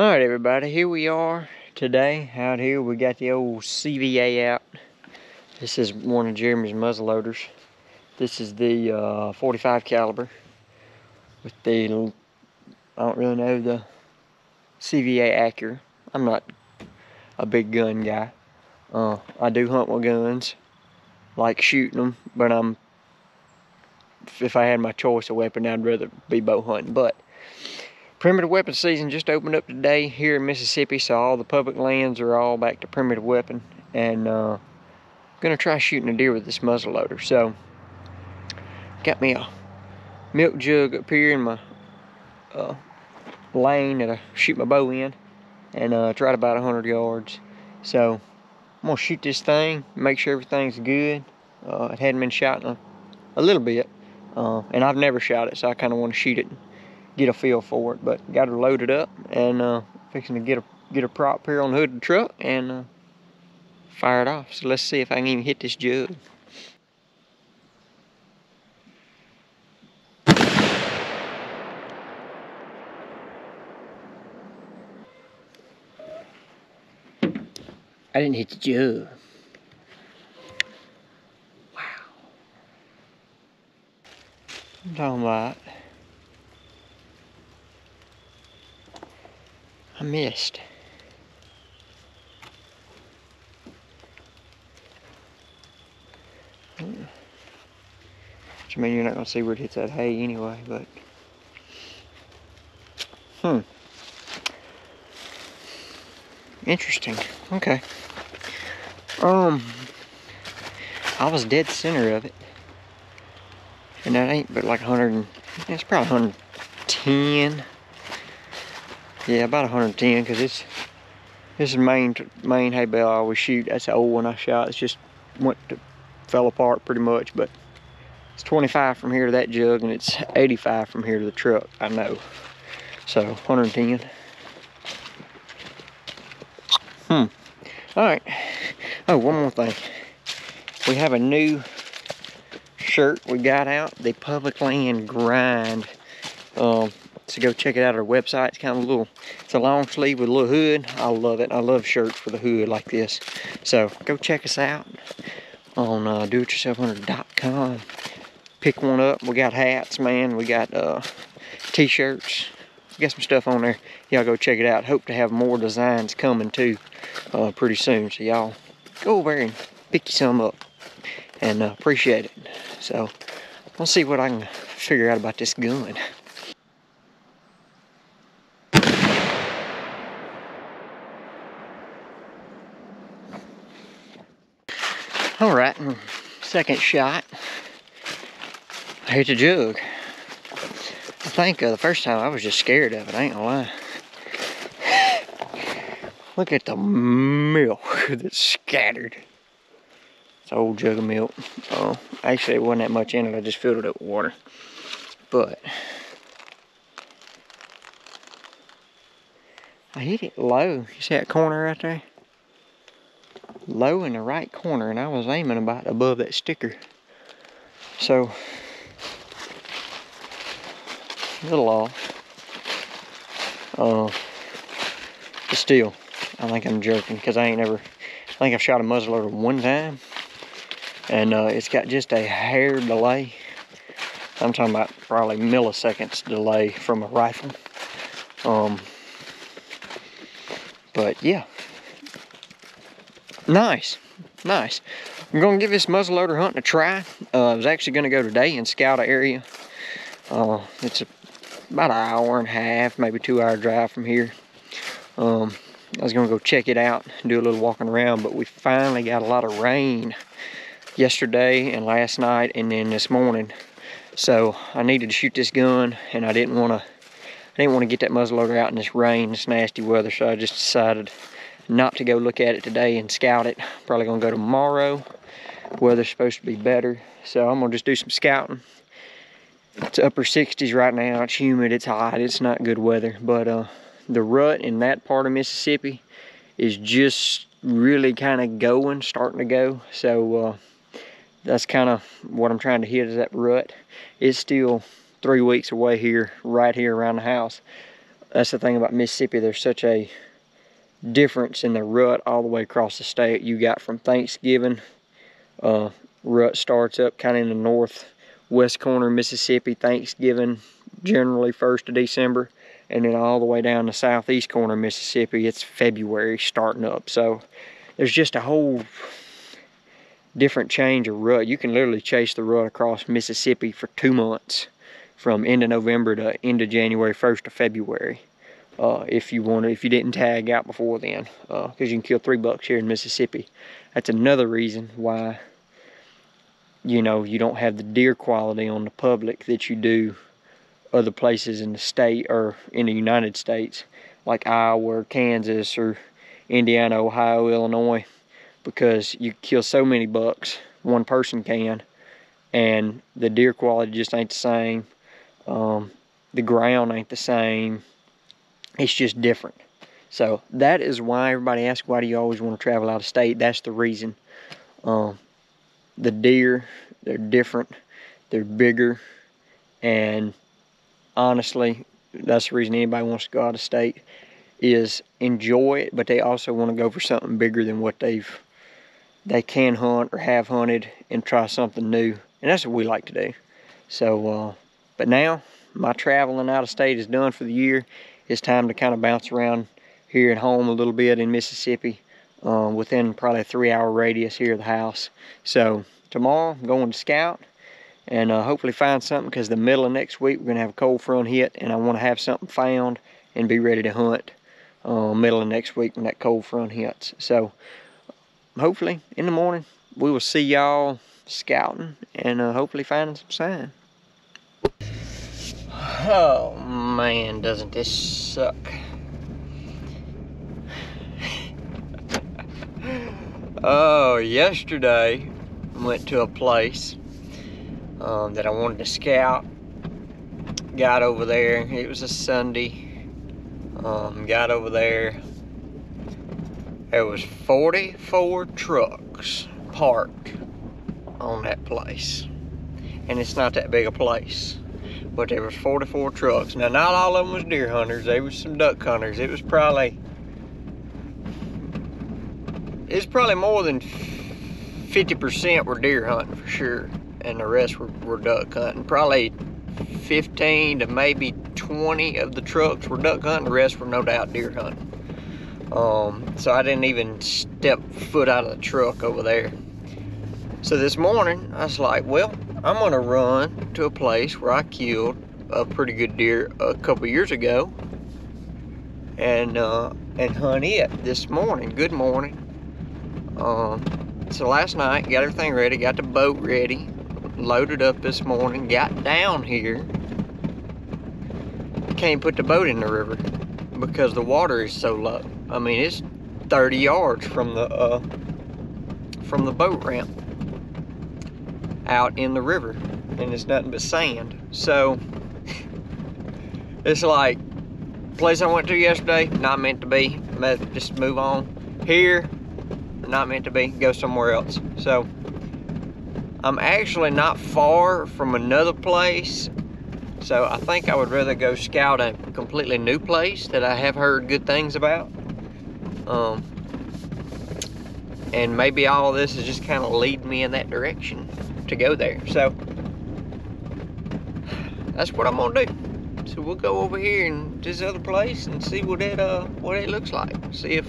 Alright everybody, here we are today. Out here we got the old CVA out. This is one of Jeremy's muzzleloaders. This is the 45 caliber with the, I don't really know, the CVA Accurate. I'm not a big gun guy. I do hunt with guns, like shooting them, but if I had my choice of weapon, I'd rather be bow hunting. But primitive weapon season just opened up today here in Mississippi, so all the public lands are all back to primitive weapon, and I'm gonna try shooting a deer with this muzzleloader. So got me a milk jug up here in my lane that I shoot my bow in, and it's right about 100 yards. So I'm gonna shoot this thing, make sure everything's good. It hadn't been shot in a little bit, and I've never shot it, so I kind of want to shoot it and get a feel for it. But got her loaded up and fixing to get a prop here on the hood of the truck and fire it off. So let's see if I can even hit this jug. I didn't hit the jug. Wow. I'm talking about. I missed. Which I mean, you're not gonna see where it hits that hay anyway, but interesting. Okay. I was dead center of it, and that ain't but like 100. It's probably 110. Yeah, about 110, because this is main hay bale I always shoot. That's the old one I shot. It's just fell apart pretty much, but it's 25 from here to that jug, and it's 85 from here to the truck, I know. So 110. Alright. Oh, one more thing. We have a new shirt we got out, the Public Land Grind. So go check it out on our website. It's kind of it's a long sleeve with a little hood. I love it. I love shirts with a hood like this. So go check us out on doityourselfhunter.com. Pick one up. We got hats, man. We got t-shirts. We got some stuff on there. Y'all go check it out. Hope to have more designs coming too pretty soon. So y'all go over there and pick you some up. And appreciate it. So I'll see what I can figure out about this gun. All right, second shot. I hit the jug. I think the first time I was just scared of it, I ain't gonna lie. Look at the milk that's scattered. It's an old jug of milk. Actually, it wasn't that much in it. I just filled it up with water. But I hit it low. You see that corner right there? Low in the right corner, and I was aiming about above that sticker. So a little off. But still, I think I'm jerking, because I think I've shot a muzzleloader one time, and it's got just a hair delay. I'm talking about probably milliseconds delay from a rifle. But yeah. Nice. I'm gonna give this muzzleloader hunting a try. I was actually gonna go today and scout an area. It's about an hour and a half, maybe 2 hour drive from here. I was gonna go check it out and do a little walking around, but we finally got a lot of rain yesterday and last night and then this morning. So I needed to shoot this gun, and I didn't want to get that muzzleloader out in this rain, this nasty weather. So I just decided not to go look at it today and scout it. Probably gonna go tomorrow. Weather's supposed to be better, so I'm gonna just do some scouting. It's upper 60s right now. It's humid, it's hot, it's not good weather. But the rut in that part of Mississippi is just really kind of starting to go. So that's kind of what I'm trying to hit, is that rut. It's still 3 weeks away here, right here around the house. That's the thing about Mississippi. There's such a difference in the rut all the way across the state. You got from Thanksgiving, rut starts up kind of in the northwest corner of Mississippi. Thanksgiving generally 1st of December, and then all the way down the southeast corner of Mississippi, it's February starting up. So there's just a whole different change of rut. You can literally chase the rut across Mississippi for 2 months, from end of November to end of January, 1st of February, if you didn't tag out before then, because you can kill 3 bucks here in Mississippi. That's another reason why, you know, you don't have the deer quality on the public that you do other places in the state or in the United States, like Iowa or Kansas or Indiana, Ohio, Illinois, because you kill so many bucks, one person can, and the deer quality just ain't the same. The ground ain't the same. It's just different. So that is why everybody asks, why do you always want to travel out of state? That's the reason. The deer, they're different, they're bigger, and honestly, that's the reason anybody wants to go out of state, is enjoy it, but they also want to go for something bigger than what they can hunt or have hunted, and try something new. And that's what we like to do. So, but now my traveling out of state is done for the year. It's time to kind of bounce around here at home a little bit in Mississippi, within probably a 3-hour radius here of the house. So tomorrow I'm going to scout and hopefully find something, because the middle of next week we're going to have a cold front hit, and I want to have something found and be ready to hunt middle of next week when that cold front hits. So hopefully in the morning we will see y'all scouting and hopefully finding some sign. Oh man, doesn't this suck? Oh, yesterday I went to a place that I wanted to scout. Got over there, it was a Sunday. Got over there. There was 44 trucks parked on that place. And it's not that big a place, but there was 44 trucks. Now, not all of them was deer hunters. There was some duck hunters. It was probably more than 50% were deer hunting for sure, and the rest were duck hunting. Probably 15 to maybe 20 of the trucks were duck hunting. The rest were no doubt deer hunting. So I didn't even step foot out of the truck over there. So this morning I was like, well, I'm gonna run to a place where I killed a pretty good deer a couple years ago, and hunt it this morning. Good morning. So last night, got everything ready, got the boat ready, loaded up this morning, got down here, can't put the boat in the river because the water is so low. I mean, it's 30 yards from the boat ramp out in the river, and it's nothing but sand. So it's like, place I went to yesterday, not meant to be, just move on. Here, not meant to be, go somewhere else. So I'm actually not far from another place, so I think I would rather go scout a completely new place that I have heard good things about. And maybe all of this is just kind of leading me in that direction to go there. So that's what I'm gonna do. So we'll go over here in this other place and see what it looks like. See if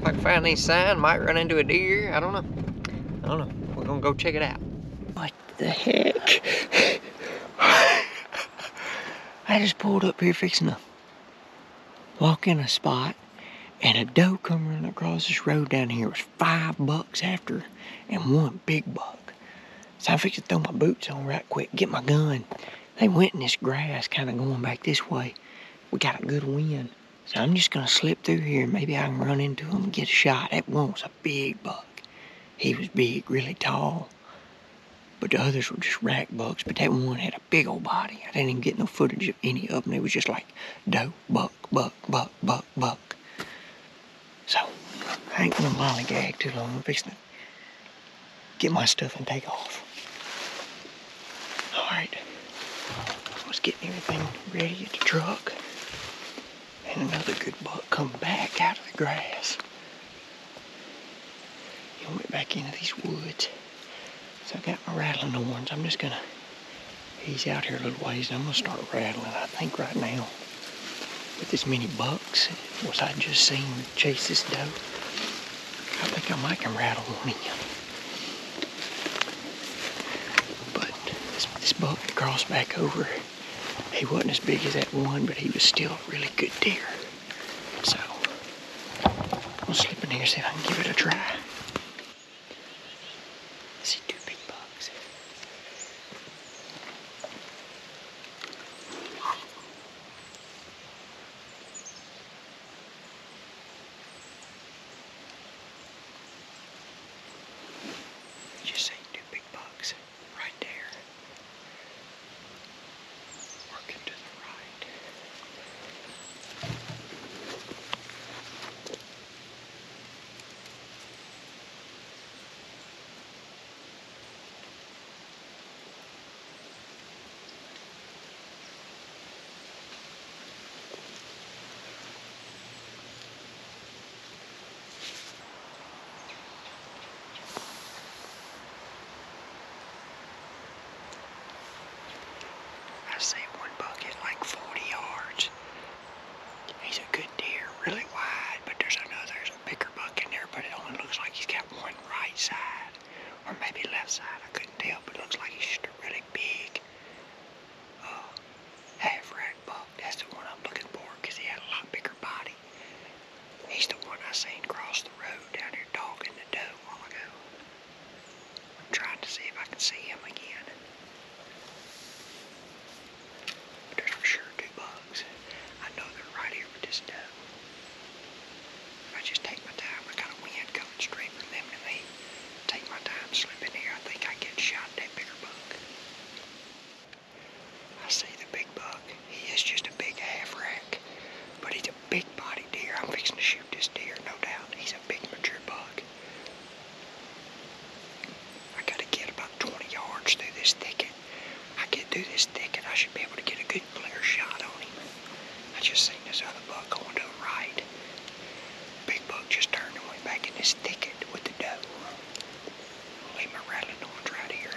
I can find any sign. Might run into a deer. I don't know. We're gonna go check it out. What the heck? I just pulled up here fixing to walk in a spot, and a doe come running across this road down here. It was 5 bucks after, and 1 big buck. So I'm fixing to throw my boots on right quick, get my gun. They went in this grass, kind of going back this way. We got a good wind. So I'm just gonna slip through here, and maybe I can run into him and get a shot. That one was a big buck. He was big, really tall. But the others were just rack bucks, but that one had a big old body. I didn't even get no footage of any of them. It was just like doe, buck, buck, buck, buck, buck. So I ain't gonna lollygag too long. I'm fixing to get my stuff and take off. All right, I was getting everything ready at the truck. And another good buck come back out of the grass. He went back into these woods. So I got my rattling horns. I'm just gonna ease out here a little ways and I'm gonna start rattling. I think right now, with as many bucks as I just seen chase this doe, I think I might can rattle one in. But this buck crossed back over. He wasn't as big as that one, but he was still a really good deer. So I'm gonna slip in here and see if I can give it a try. I see two big bucks. Just see two big bucks right there. Working to the right. I see one buck is like 40 yards. He's a good deer, really wide, but there's a bigger buck in there, but it only looks like he's got one right side, or maybe left side, I couldn't tell, but it looks like he's just a really big half-rack buck. That's the one I'm looking for, because he had a lot bigger body. He's the one I seen cross the road down here dogging the doe a while ago. I'm trying to see if I can see him again. There's for sure two bugs. I know they're right here with this doe. If I just take my time, I got a wind coming straight from them to me. Take my time, slip in here, I think I get shot at that bigger bug. I see the big bug. He is just a big half rack, but he's a big body deer. I'm fixing to shoot this deer, no doubt. He's a big mature bug. I gotta get about 20 yards through this thicket. I get through this thicket, I should be able to get a good clear shot on him. I just seen this other buck going to the right. Big buck just turned and went back in this thicket with the doe. I'll leave my rattling horns right here.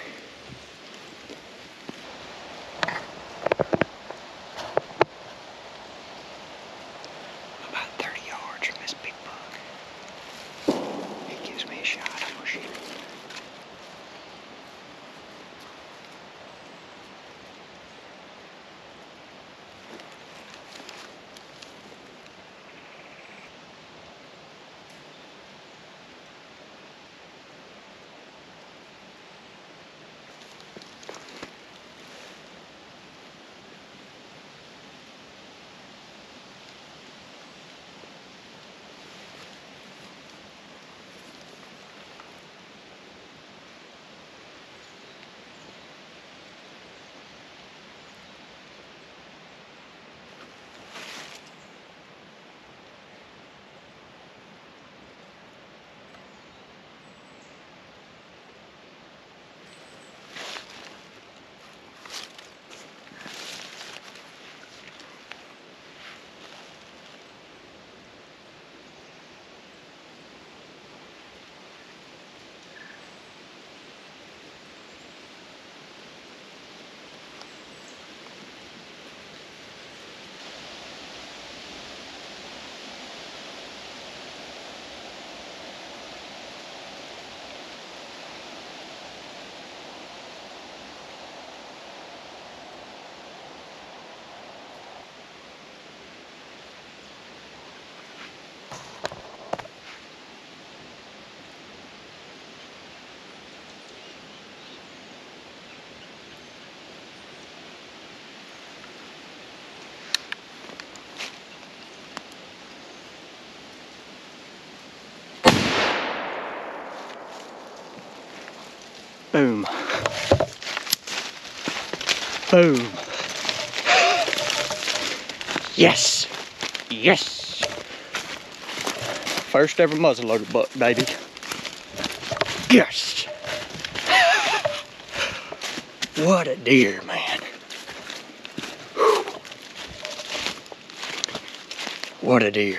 About 30 yards from this big buck. He gives me a shot, I'm gonna shoot him. Boom. Boom. Yes. Yes. First ever muzzleloader buck, baby. Yes. What a deer, man. What a deer.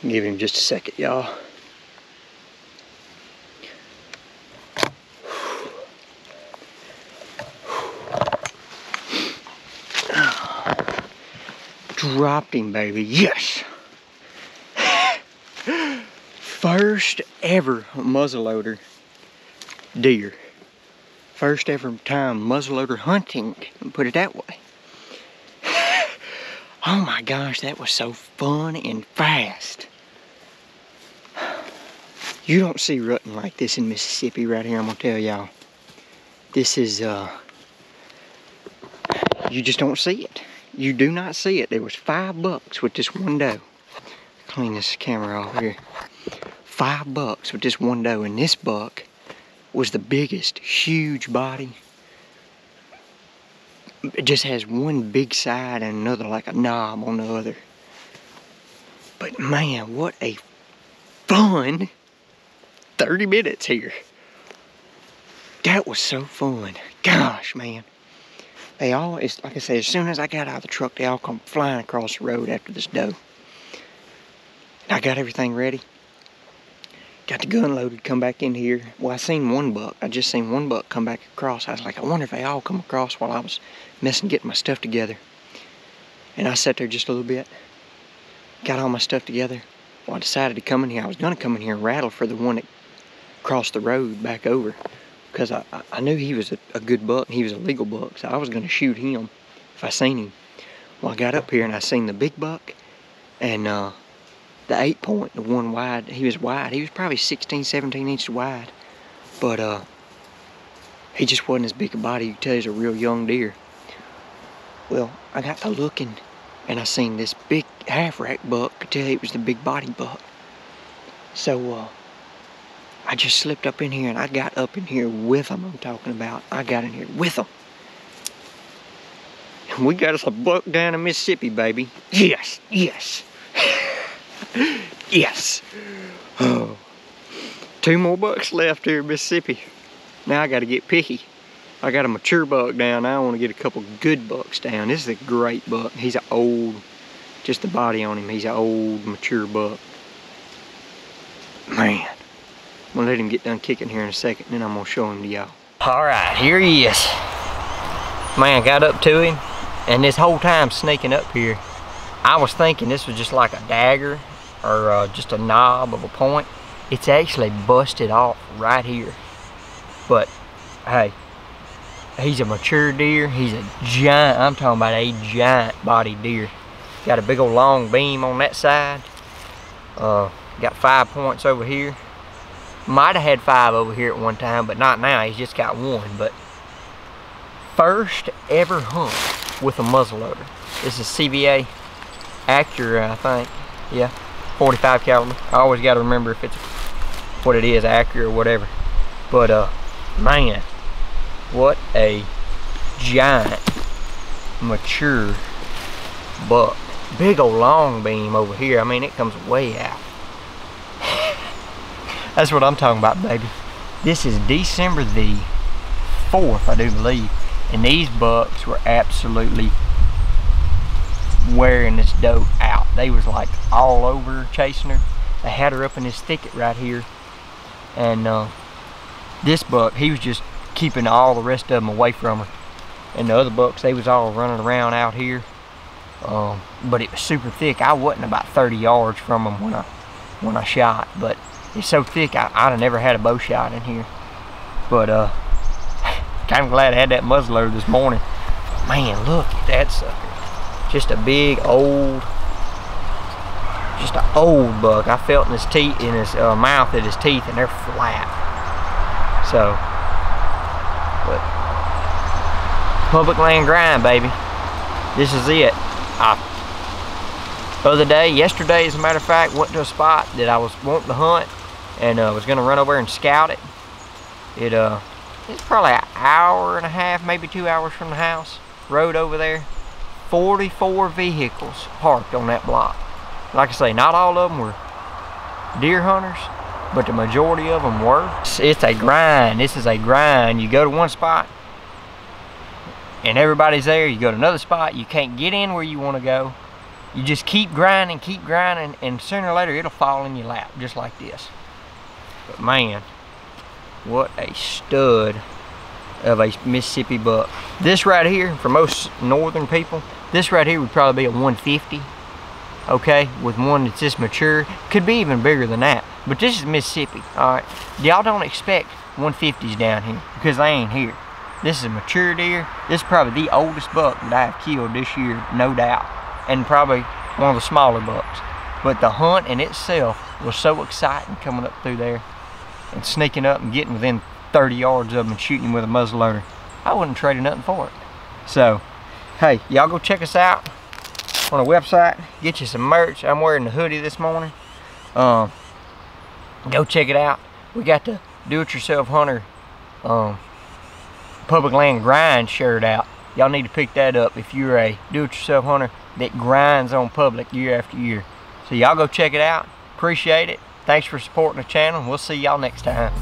Give him just a second, y'all. Dropped him, baby. Yes. First ever muzzleloader deer. First ever time muzzleloader hunting, put it that way. Oh my gosh, that was so fun and fast. You don't see rutting like this in Mississippi right here, I'm gonna tell y'all. This is, you just don't see it. You do not see it. There was 5 bucks with this one doe. Clean this camera off here. 5 bucks with this one doe, and this buck was the biggest, huge body. It just has one big side and another like a knob on the other. But man, what a fun 30 minutes here. That was so fun. Gosh, man. They all, it's like I said, as soon as I got out of the truck, they all come flying across the road after this doe. I got everything ready. Got the gun loaded, come back in here. Well, I seen one buck. I just seen one buck come back across. I was like, I wonder if they all come across while I was messing, getting my stuff together. And I sat there just a little bit. Got all my stuff together. Well, I decided to come in here. I was gonna come in here and rattle for the one that crossed the road back over. Because I knew he was a good buck, and he was a legal buck, so I was gonna shoot him if I seen him. Well, I got up here and I seen the big buck, and the 8-point, the one wide, he was wide. He was probably 16, 17 inches wide, but he just wasn't as big a body. You can tell he's a real young deer. Well, I got to looking, and I seen this big half-rack buck. Could tell he was the big body buck. So, I just slipped up in here, and I got up in here with him. I'm talking about, I got in here with him. And we got us a buck down in Mississippi, baby. Yes, yes. Yes. Oh. 2 more bucks left here in Mississippi. Now I got to get picky. I got a mature buck down. Now I want to get a couple good bucks down. This is a great buck. He's an old, just the body on him. He's an old, mature buck. Man. I'm gonna let him get done kicking here in a second, and then I'm gonna show him to y'all. All right, here he is. Man, got up to him, and this whole time sneaking up here, I was thinking this was just like a dagger or just a knob of a point. It's actually busted off right here. But hey, he's a mature deer. He's a giant, I'm talking about a giant body deer. Got a big old long beam on that side. Got 5 points over here. Might have had 5 over here at one time, but not now. He's just got 1. But first ever hunt with a muzzleloader. This is CVA Acura, I think. Yeah, 45 caliber. I always got to remember if it's what it is, Acura or whatever. But man, what a giant mature buck. Big old long beam over here. I mean, it comes way out. That's what I'm talking about, baby. This is December the 4th, I do believe. And these bucks were absolutely wearing this doe out. They was like all over chasing her. They had her up in this thicket right here. And this buck, he was just keeping all the rest of them away from her. And the other bucks, they was all running around out here. But it was super thick. I wasn't about 30 yards from them when I shot, but it's so thick, I'd have never had a bow shot in here. But kind of glad I had that muzzleloader this morning. Man, look at that sucker. Just a big old, just an old buck. I felt in his teeth, in his mouth at his teeth, and they're flat. So, but public land grind, baby. This is it. Other day, yesterday as a matter of fact, went to a spot that I was wanting to hunt, and was gonna run over and scout it. It's probably an hour and a half, maybe 2 hours from the house. Road over there, 44 vehicles parked on that block. Like I say, not all of them were deer hunters, but the majority of them were. It's a grind. This is a grind. You go to one spot, and everybody's there. You go to another spot, you can't get in where you want to go. You just keep grinding, and sooner or later it'll fall in your lap, just like this. But man, what a stud of a Mississippi buck. This right here, for most northern people, this right here would probably be a 150. Okay, with one that's this mature. Could be even bigger than that. But this is Mississippi, alright. Y'all don't expect 150s down here, because they ain't here. This is a mature deer. This is probably the oldest buck that I have killed this year, no doubt. And probably one of the smaller bucks. But the hunt in itself was so exciting coming up through there and sneaking up and getting within 30 yards of them and shooting him with a muzzleloader. I wouldn't trade nothing for it. So, hey, y'all go check us out on our website. Get you some merch. I'm wearing the hoodie this morning. Go check it out. We got the Do-It-Yourself Hunter Public Land Grind shirt out. Y'all need to pick that up if you're a do-it-yourself hunter that grinds on public year after year. So y'all go check it out. Appreciate it. Thanks for supporting the channel. We'll see y'all next time.